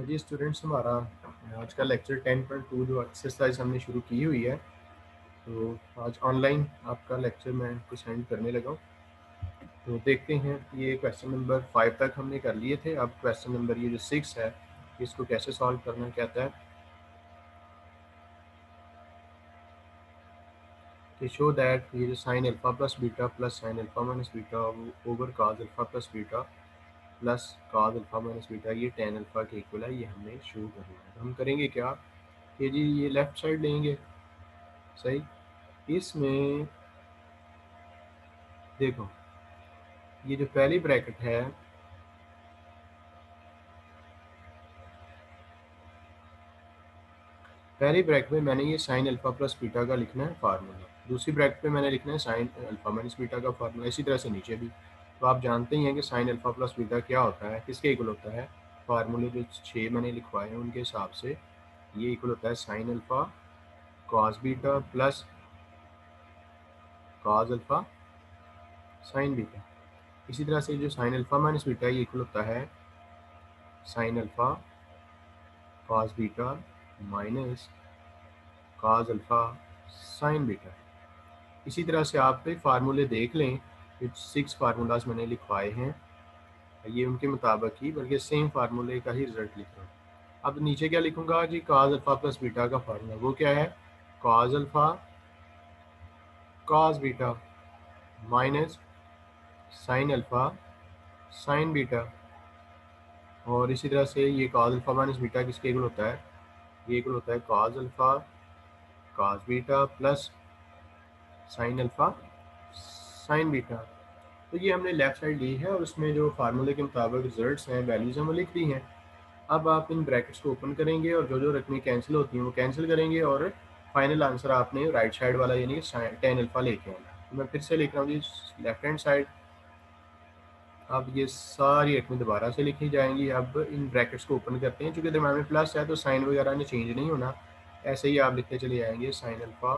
जी students, हमारा आज का लेक्चर 10.2 जो एक्सरसाइज हमने शुरू की हुई है, तो आज ऑनलाइन आपका लेक्चर मैं आपको सेंड करने लगा हूँ। तो देखते हैं, ये क्वेश्चन नंबर 5 तक हमने कर लिए थे। अब क्वेश्चन नंबर ये जो 6 है, इसको कैसे सॉल्व करना कहता है कि शो दैट ये जो sine alpha plus beta plus sine alpha minus beta over काज अल्फा प्लस बीटा प्लस काज अल्फा माइनस बीटा ये टेन अल्फा के इक्वल है। ये हमने शो करना है। तो हम करेंगे क्या कि जी ये लेफ्ट साइड लेंगे। सही। इसमें देखो, ये जो पहली ब्रैकेट है, पहली ब्रैकेट में मैंने ये साइन अल्फा प्लस बीटा का लिखना है फार्मूला, दूसरी ब्रैकेट में मैंने लिखना है साइन अल्फा माइनस बीटा का फार्मूला, इसी तरह से नीचे भी। तो आप जानते ही हैं कि साइन अल्फा प्लस बीटा क्या होता है, किसके इक्वल होता है। फार्मूले जो 6 मैंने लिखवाए हैं उनके हिसाब से ये इक्वल होता है sign alpha cos beta plus cos alpha sine beta. इसी तरह से जो साइन अल्फा माइनस बीटा ये इक्वल होता है sign alpha cos beta minus cos alpha sine beta. इसी तरह से आप पे फार्मूले देख लें, ये 6 फार्मूलाज मैंने लिखवाए हैं, ये उनके मुताबिक ही, बल्कि सेम फार्मूले का ही रिजल्ट लिख रहा हूँ। अब नीचे क्या लिखूंगा जी, कॉस अल्फा प्लस बीटा का फार्मूला वो क्या है, cos alpha cos beta minus sine alpha sine beta. और इसी तरह से ये कॉस अल्फा माइनस बीटा किसके इक्वल होता है, ये इक्वल होता है cos alpha cos beta plus sine alpha sine beta. तो ये हमने लेफ्ट साइड ली है और उसमें जो फार्मूले के मुताबिक रिजल्ट्स हैं, वैल्यूज़ हैं, वो लिख दी हैं। अब आप इन ब्रैकेट्स को ओपन करेंगे और जो जो रकमें कैंसिल होती हैं वो कैंसिल करेंगे और फाइनल आंसर आपने राइट साइड वाला यानी कि टेन अल्फा लेके आना। तो मैं फिर से लिख रहा हूँ जी, लेफ्ट हैंड साइड। अब ये सारी रकमें दोबारा से लिखी जाएंगी। अब इन ब्रैकेट्स को ओपन करते हैं, चूँकि दरम्यान में प्लस है तो साइन वगैरह ने चेंज नहीं होना, ऐसे ही आप लिखते चले जाएंगे sine alpha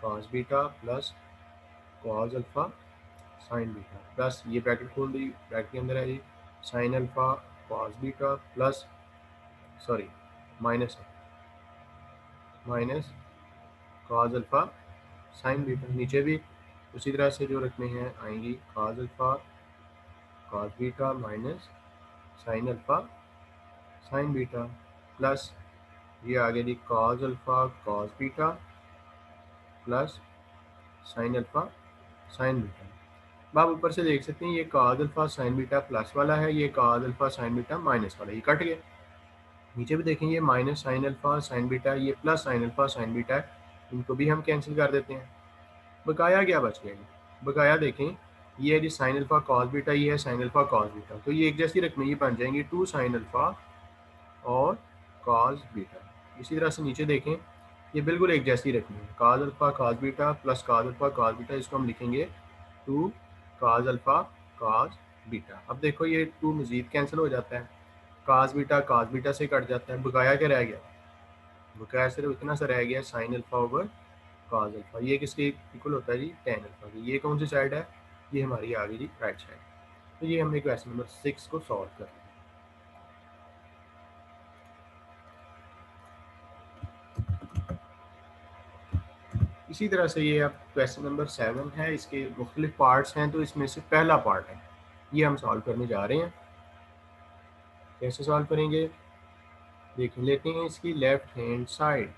cos beta plus cos alpha sine beta plus ये ब्रैकेट खोल दी, ब्रैकेट के अंदर है जी sine alpha cos beta plus sorry minus minus cos alpha sine beta. नीचे भी उसी तरह से जो रकमें हैं आएंगी, cos alpha cos beta minus sine alpha sine beta plus ये आगे जी cos alpha cos beta plus sine alpha sine beta. अब आप ऊपर से देख सकते हैं ये cos alpha sine beta plus वाला है, ये cos alpha sine beta minus वाला, ये कट गया। नीचे भी देखेंगे minus sine alpha sine beta, ये plus sine alpha sine beta है, इनको भी हम कैंसिल कर देते हैं। बकाया क्या बच गया जी, बकाया देखें, ये है जी साइन अल्फा कॉस बीटा, ये है साइन अल्फा कॉस बीटा, तो ये एक जैसी रकमें ये बन जाएंगी टू साइन अल्फा और कॉस बीटा। इसी तरह से नीचे देखें, ये बिल्कुल एक जैसी रकमें है, cos alpha cos beta plus cos alpha cos beta, इसको हम लिखेंगे two cos alpha cos beta. अब देखो ये टू मजीद कैंसिल हो जाता है, कॉस बीटा से कट जाता है, बकाया क्या रह गया, बकाया सिर्फ इतना सा रह गया sine alpha over cos alpha. ये किसके इक्वल होता है जी, टेन अल्फा की। ये कौन सी साइड है, ये हमारी आ गई जी राइट साइड। तो ये हमने क्वेश्चन नंबर 6 को सॉल्व कर लिया। इसी तरह से ये अब क्वेश्चन नंबर 7 है, इसके मुख्तलिफ पार्ट्स हैं, तो इसमें से पहला पार्ट है ये हम सॉल्व करने जा रहे हैं। कैसे सॉल्व करेंगे, देख लेते हैं। इसकी लेफ्ट हैंड साइड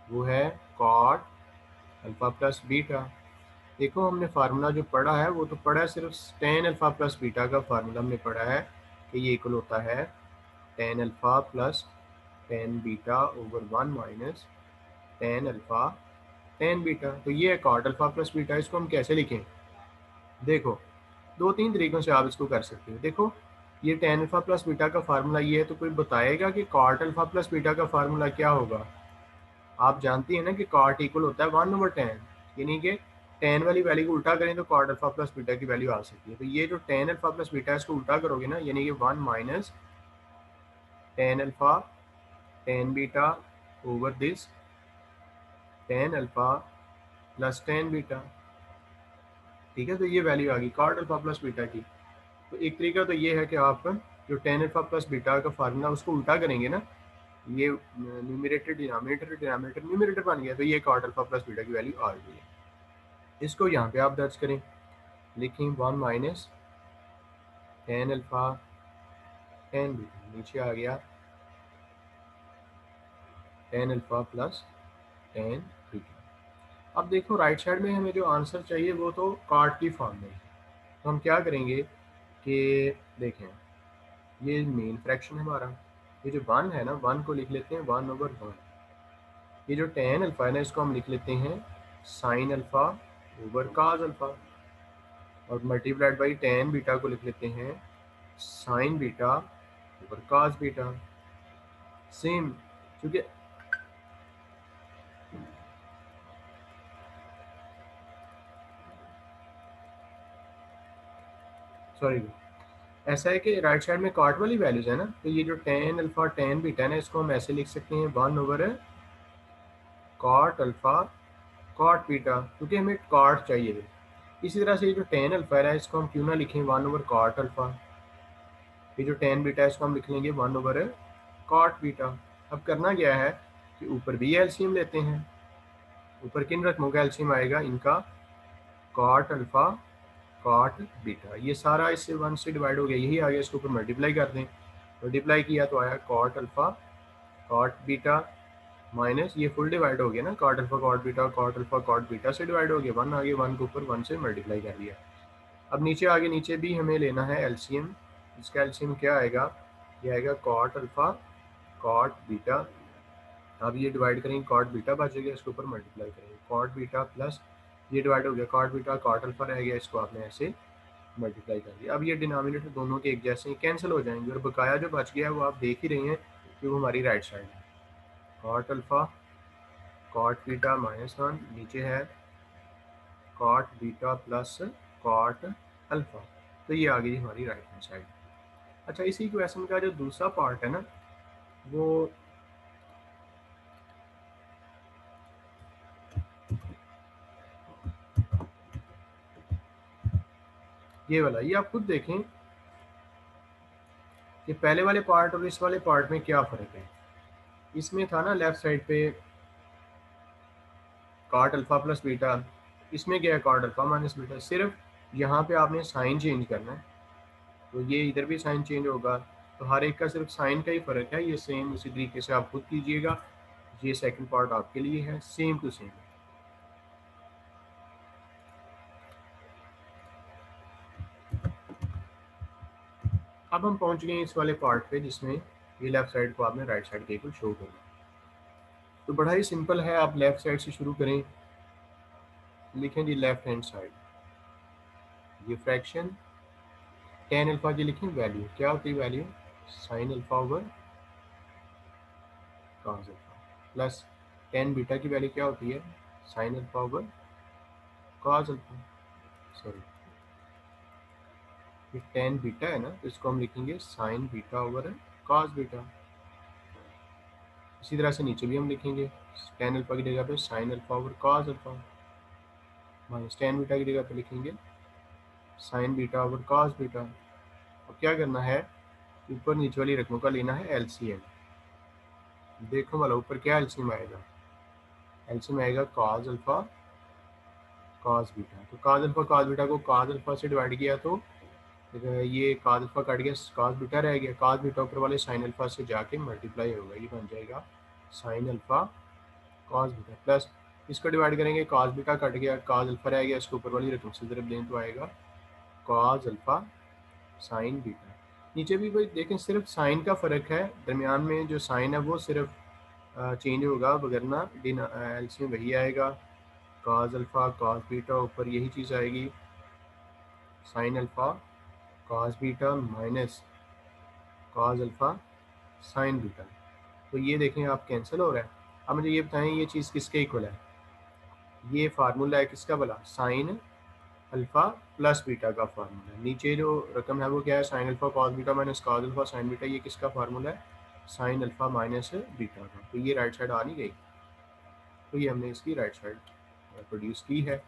वो है कॉट अल्फा प्लस बीटा। देखो हमने फार्मूला जो पढ़ा है वो तो पढ़ा है, सिर्फ टेन अल्फा प्लस बीटा का फार्मूला हमने पढ़ा है कि ये इक्वल होता है tan alpha plus tan beta over one minus tan alpha tan beta. तो ये है कॉट अल्फा प्लस बीटा। इसको हम कैसे लिखें, देखो दो तीन तरीकों से आप इसको कर सकते हो। देखो ये टेन अल्फा प्लस बीटा का फार्मूला ये है, तो कोई बताएगा कि कॉट अल्फा प्लस बीटा का फार्मूला क्या होगा। आप जानती हैं ना कि कॉट इक्वल होता है 1/10, यानी कि टेन वाली वैल्यू को उल्टा करें तो कॉट अल्फा प्लस बीटा की वैल्यू आ सकती है। तो ये जो टेन अल्फा प्लस बीटा है इसको उल्टा करोगे ना, यानी कि 1 minus tan alpha tan beta over this tan alpha plus tan beta. ठीक है, तो ये वैल्यू आ गई कॉट अल्फा प्लस बीटा की। तो एक तरीका तो ये है कि आप जो टेन अल्फा प्लस बीटा का फार्मूला उसको उल्टा करेंगे ना, ये न्यूमरेटर डिनोमिनेटर डिनोमिनेटर न्यूमरेटर बन गया, तो ये कॉट अल्फा प्लस बीटा की वैल्यू आ गई है। इसको यहाँ पे आप दर्ज करें, लिखें 1 minus tan alpha tan beta, नीचे आ गया tan alpha plus tan beta. अब देखो राइट साइड में हमें जो आंसर चाहिए वो तो कॉट की फॉर्म में है, तो हम क्या करेंगे कि देखें ये मेन फ्रैक्शन है हमारा, ये जो वन है ना, वन को लिख लेते हैं 1/1। ये जो टेन अल्फा है ना, इसको हम लिख लेते हैं साइन अल्फा ओवर काज अल्फा, और मल्टीप्लाइड बाई टेन बीटा को लिख लेते हैं साइन बीटा ओवर काज बीटा। सेम, क्योंकि सॉरी ऐसा है कि राइट साइड में कॉट वाली वैल्यूज है ना, तो ये जो टेन अल्फा टेन बीटा है ना, इसको हम ऐसे लिख सकते हैं 1 over cot alpha cot beta, क्योंकि हमें कॉट चाहिए। इसी तरह से ये जो टेन अल्फा है इसको हम क्यों ना लिखें 1 ओवर कॉट अल्फा, ये जो टेन बीटा है इसको हम लिख लेंगे 1 ओवर कॉट बीटा। अब करना क्या है कि ऊपर भी एलसीएम लेते हैं, ऊपर किन रकमों का एलसीएम आएगा, इनका कॉट अल्फा कॉट बीटा, ये सारा इससे 1 से डिवाइड हो गया, यही आ गया, इसके ऊपर मल्टीप्लाई कर दें, मल्टीप्लाई किया तो आया cot alpha cot beta minus ये फुल डिवाइड हो गया ना, कॉट अल्फा कॉट बीटा से डिवाइड हो गया, 1 आ गया, 1 के ऊपर 1 से मल्टीप्लाई कर दिया। अब नीचे आगे नीचे भी हमें लेना है एलसीएम, इसका एलसीएम क्या आएगा, ये आएगा कॉट अल्फा कॉट बीटा। अब ये डिवाइड करेंगे कॉट बीटा बचेगा, इसके ऊपर मल्टीप्लाई करेंगे कॉट बीटा प्लस ये डिवाइड हो गया कॉट बीटा कॉट अल्फा रह गया, इसको आपने ऐसे मल्टीप्लाई कर दिया। अब ये डिनोमिनेटर दोनों के एक जैसे ही कैंसिल हो जाएंगे, और बकाया जो बच गया है वो आप देख ही रहे हैं कि वो हमारी राइट साइड है, कॉट अल्फा कॉट बीटा -1, नीचे है cot beta plus cot alpha, तो ये आ गई हमारी राइट हैंड साइड। अच्छा, इसी क्वेश्चन का जो दूसरा पार्ट है ना, वो ये वाला, ये आप खुद देखें कि पहले वाले पार्ट और इस वाले पार्ट में क्या फ़र्क है। इसमें था ना लेफ्ट साइड पे कॉट अल्फा प्लस बीटा, इसमें क्या है कॉट अल्फा माइनस बीटा, सिर्फ यहाँ पे आपने साइन चेंज करना है, तो ये इधर भी साइन चेंज होगा, तो हर एक का सिर्फ साइन का ही फ़र्क है। ये सेम उसी तरीके से आप खुद कीजिएगा, ये सेकंड पार्ट आपके लिए है, सेम टू सेम। अब हम पहुंच गए इस वाले पार्ट पे जिसमें ये लेफ्ट साइड को आपने राइट साइड के इक्वल शो करना, तो बड़ा ही सिंपल है, आप लेफ्ट साइड से शुरू करें, लिखें जी लेफ्ट हैंड साइड, ये फ्रैक्शन टेन अल्फा की लिखें वैल्यू, क्या होती है value, sine alpha over cos alpha, plus tan beta की वैल्यू क्या होती है, sine alpha over cos alpha, sorry ये टेन बीटा है ना, तो इसको हम लिखेंगे sign beta over cos beta. इसी तरह से नीचे भी हम लिखेंगे टेन अल्फा की जगह पे sine alpha over cos alpha, minus tan beta की जगह पे लिखेंगे sign beta over cos beta. अब क्या करना है, ऊपर नीचे वाली रकमों का लेना है एलसीएम, देखो वाला ऊपर क्या एलसीएम आएगा, एलसीएम आएगा कॉस अल्फा कॉस बीटा, तो कॉस बीटा को कॉस अल्फा से डिवाइड किया तो ये कॉस अल्फा कट गया, कॉस बीटा रह गया, कॉस बीटा ऊपर वाले साइन अल्फा से जाके मल्टीप्लाई होगा, ये बन जाएगा sign alpha cos beta, plus इसको डिवाइड करेंगे कॉस बीटा कट गया, कॉस अल्फा रह गया, इसको ऊपर वाली रकम से ज़रूर दें तो आएगा कॉस अल्फा साइन बीटा। नीचे भी भाई देखें सिर्फ साइन का फ़र्क है, दरमियान में जो साइन है वो सिर्फ चेंज होगा, वगरना दिन एलसीएम वही आएगा, कॉस अल्फा कॉस बीटा, ऊपर यही चीज़ आएगी sign alpha cos beta minus cos alpha sine beta, तो ये देखें आप कैंसिल हो रहा है। अब मुझे ये बताएं ये चीज़ किसके इक्वल है, ये फार्मूला है किसका भला, साइन अल्फा प्लस बीटा का फार्मूला है, नीचे जो रकम है वो क्या है, sign alpha cos beta minus cos alpha sine beta, ये किसका फार्मूला है, साइन अल्फा माइनस बीटा का, तो ये राइट साइड आ नहीं गई, तो ये हमने इसकी राइट साइड प्रोड्यूस की है,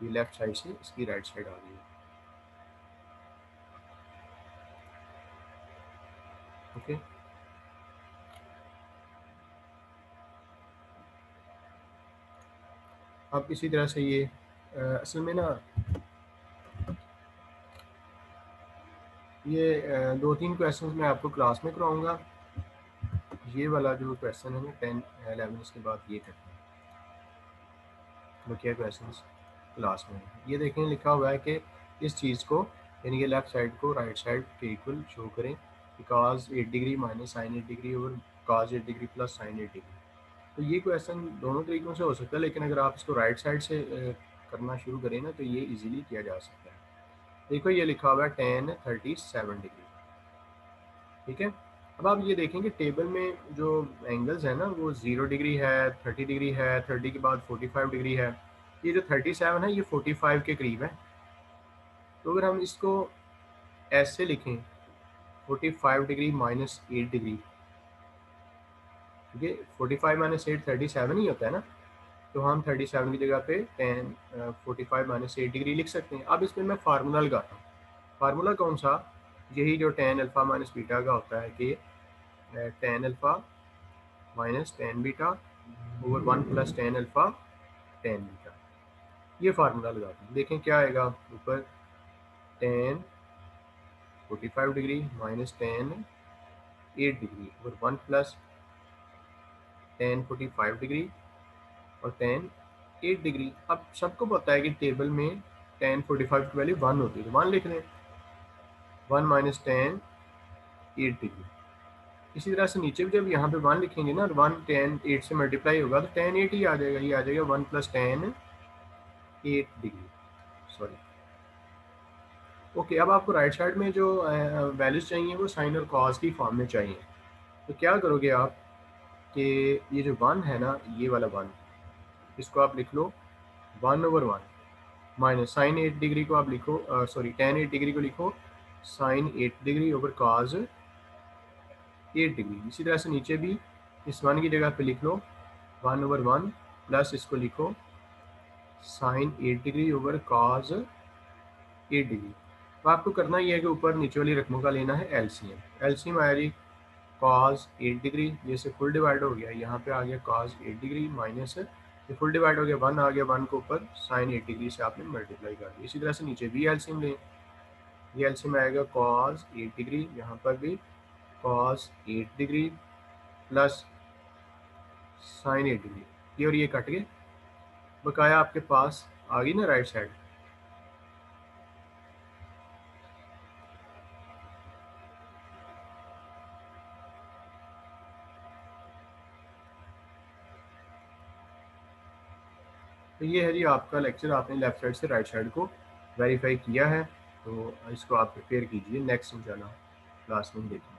ये लेफ्ट साइड से इसकी राइट साइड आ गई है। ओके। अब इसी तरह से ये असल में ना ये 2-3 क्वेश्चन मैं आपको क्लास में कराऊंगा। ये वाला जो क्वेश्चन है ना 10-11 इसके बाद ये करना है, बकिया क्वेश्चन क्लास में। ये देखें लिखा हुआ है कि इस चीज़ को यानी कि लेफ्ट साइड को राइट साइड के इक्वल शो करें, because 8 degree minus sine 8 degree और cos 8 degree plus sine 8 degree. तो ये क्वेश्चन दोनों तरीकों से हो सकता है, लेकिन अगर आप इसको राइट साइड से करना शुरू करें ना तो ये इजीली किया जा सकता है। देखो ये लिखा हुआ है 10-37 डिग्री, ठीक है। अब आप ये देखेंगे टेबल में जो एंगल्स है ना वो 0 डिग्री है, 30 डिग्री है, 30 के बाद 45 डिग्री है। ये जो 37 है ये 45 के करीब है। तो अगर हम इसको ऐसे लिखें 45 डिग्री माइनस 8 डिग्री, ठीक है, 45 माइनस 8 37 ही होता है ना, तो हम 37 की जगह पे 45 माइनस 8 डिग्री लिख सकते हैं। अब इसमें मैं फार्मूला लगाता हूँ। फार्मूला कौन सा? यही जो tan अल्फ़ा माइनस बीटा का होता है कि tan alpha minus tan beta over 1 plus tan alpha tan beta. ये फार्मूला लगाते हैं, देखें क्या आएगा ऊपर। tan 45 degree minus tan 8 degree और 1 प्लस tan 45 डिग्री और tan 8 डिग्री। अब सबको पता है कि टेबल में tan 45 की वैल्यू 1 होती है, तो 1 लिख दें। 1 माइनस tan 8 डिग्री। इसी तरह से नीचे भी जब यहाँ पे 1 लिखेंगे ना और 1 tan 8 से मल्टीप्लाई होगा तो tan 8 ही आ जाएगा। ये आ जाएगा 1 plus tan 8 degree, sorry. Okay, अब आपको राइट साइड में जो वैल्यूज चाहिए वो साइन और कॉस की फॉर्म में चाहिए। तो क्या करोगे आप कि ये जो 1 है ना, ये वाला 1, इसको आप लिख लो 1/1 माइनस साइन 8 डिग्री को आप लिखो, सॉरी tan 8 डिग्री को लिखो sine 8 degree over cos 8 degree. इसी तरह से नीचे भी इस 1 की जगह पे लिख लो 1/1 प्लस इसको लिखो sine 8 degree over cos 8 degree. तो आपको करना ये है कि ऊपर नीचे वाली रकमों का लेना है एलसीएम। एलसीएम आया जी कॉस 8 डिग्री, ये से फुल डिवाइड हो गया, यहाँ पे आ गया कॉस 8 डिग्री माइनस ये फुल डिवाइड हो गया 1 आ गया, 1 को ऊपर साइन 8 डिग्री से आपने मल्टीप्लाई कर दिया। इसी तरह से नीचे भी एलसीएम लें, ये एलसीएम आएगा कॉस 8 डिग्री, यहाँ पर भी cos 8 degree plus sine 8 degree, ये और ये कट गए, बकाया आपके पास आ गई ना राइट साइड। तो ये है जी आपका लेक्चर, आपने लेफ्ट साइड से राइट साइड को वेरीफाई किया है। तो इसको आप प्रिपेयर कीजिए, नेक्स्ट इंशाल्लाह क्लास में देखेंगे।